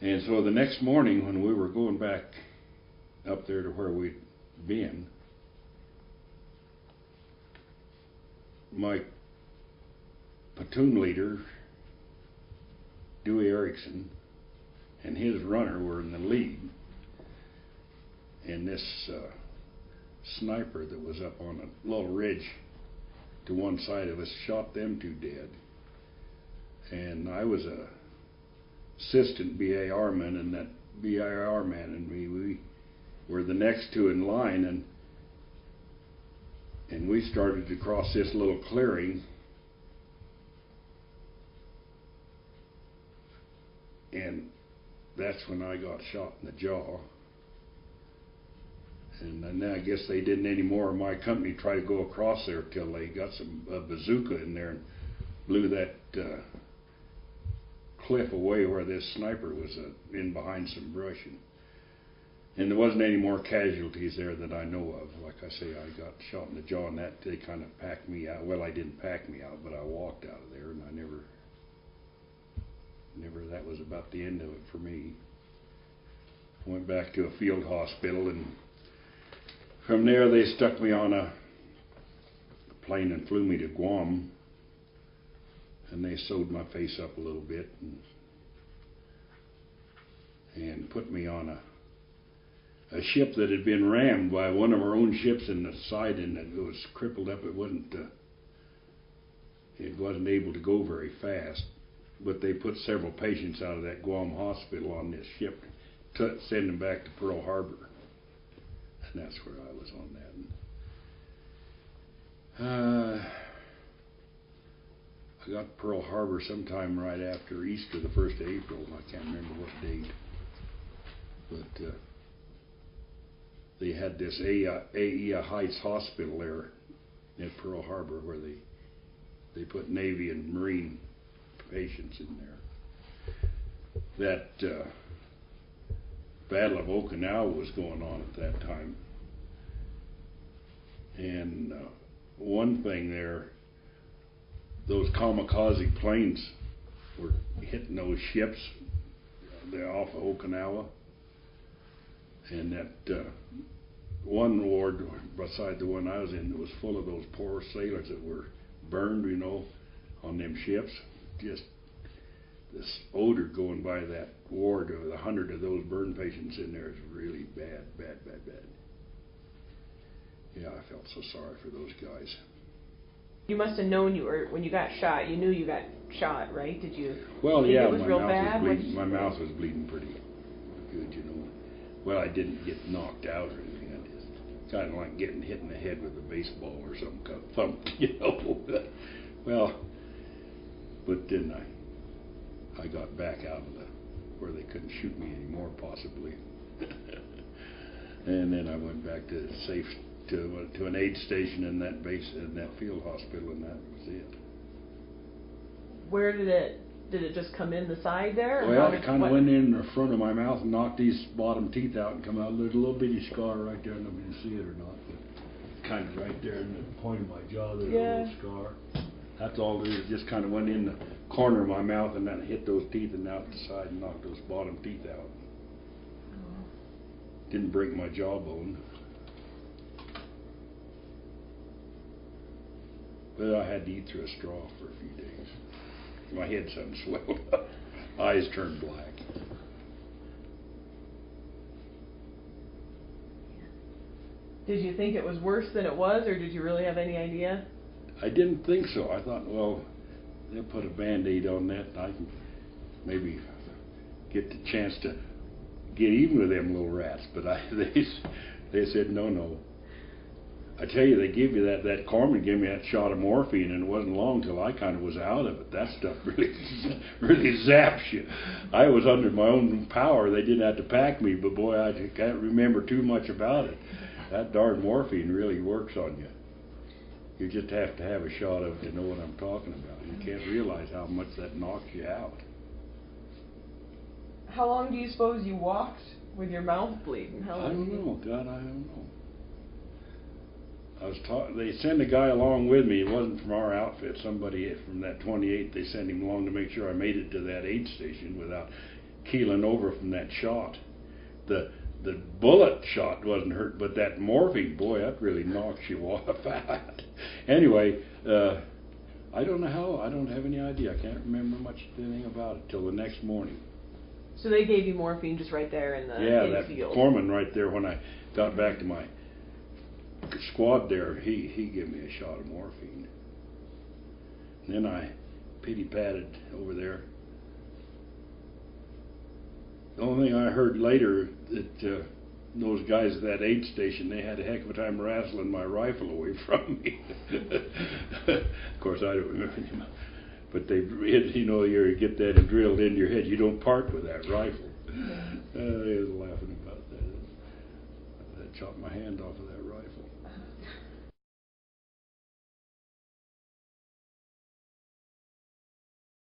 And so the next morning when we were going back up there to where we'd been, my platoon leader, Dewey Erickson, and his runner were in the lead, and this sniper that was up on a little ridge to one side of us shot them two dead. And I was a assistant BAR man, and that BAR man and me, we were the next two in line, and we started to cross this little clearing, and that's when I got shot in the jaw. And then I guess they didn't any more of my company try to go across there till they got a bazooka in there and blew that cliff away where this sniper was in behind some brush. And there wasn't any more casualties there that I know of. Like I say, I got shot in the jaw, and that they kind of packed me out. Well, I didn't pack me out, but I walked out of there, and I never, that was about the end of it for me. I went back to a field hospital, and from there they stuck me on a plane and flew me to Guam, and they sewed my face up a little bit and put me on a ship that had been rammed by one of our own ships in the side, and it was crippled up. It wasn't able to go very fast, but they put several patients out of that Guam hospital on this ship to send them back to Pearl Harbor, and that's where I was on that. I got to Pearl Harbor sometime right after Easter, the 1st of April. I can't remember what date, but they had this AEA Heights Hospital there at Pearl Harbor where they put Navy and Marine patients in there. That Battle of Okinawa was going on at that time, and one thing there, those kamikaze planes were hitting those ships there off of Okinawa, and that one ward beside the one I was in, that was full of those poor sailors that were burned, you know, on them ships. Just this odor going by that ward with 100 of those burn patients in there is really bad. Yeah, I felt so sorry for those guys. You must have known when you got shot. You knew you got shot, right? Did you? Well, think yeah, it was real bad? My mouth was bleeding pretty good, you know. Well, I didn't get knocked out or anything. I just kind of like getting hit in the head with a baseball or something, kind of thumped, you know. Well, but then I got back out of where they couldn't shoot me anymore, possibly. And then I went back to an aid station in that base, in that field hospital, and that was it. Where did it just come in the side there? Well, it kind of went in the front of my mouth and knocked these bottom teeth out and come out. There's a little bitty scar right there. I don't know if you can see it or not, but kind of right there in the point of my jaw, there's a little scar. That's all there is. It just kind of went in the corner of my mouth and then hit those teeth and out the side and knocked those bottom teeth out. Oh. Didn't break my jawbone. But I had to eat through a straw for a few days. My head suddenly swelled up. Eyes turned black. Did you think it was worse than it was, or did you really have any idea? I didn't think so. I thought, well, they'll put a Band-Aid on that and I can maybe get the chance to get even with them little rats. But they said, no. I tell you, they give you that Corman gave me that shot of morphine, and it wasn't long till I kind of was out of it. That stuff really zaps you. I was under my own power. They didn't have to pack me, but boy, I can't remember too much about it. That darn morphine really works on you. You just have to have a shot of it to know what I'm talking about. You can't realize how much that knocks you out. How long do you suppose you walked with your mouth bleeding? I don't know. God, I don't know. They sent a guy along with me. It wasn't from our outfit. Somebody from that 28th, they sent him along to make sure I made it to that aid station without keeling over from that shot. The bullet shot wasn't hurt, but that morphine, boy, that really knocks you off out. Anyway, I don't know how. I don't have any idea. I can't remember much anything about it till the next morning. So they gave you morphine just right there in the that infield. foreman right there, when I got back to my squad there, he gave me a shot of morphine. And then I pity-patted over there. The only thing I heard later that those guys at that aid station, they had a heck of a time wrestling my rifle away from me. Of course, I don't remember. But they, you know, you get that drilled into your head. You don't part with that rifle. They was laughing about that. That chopped my hand off of that rifle.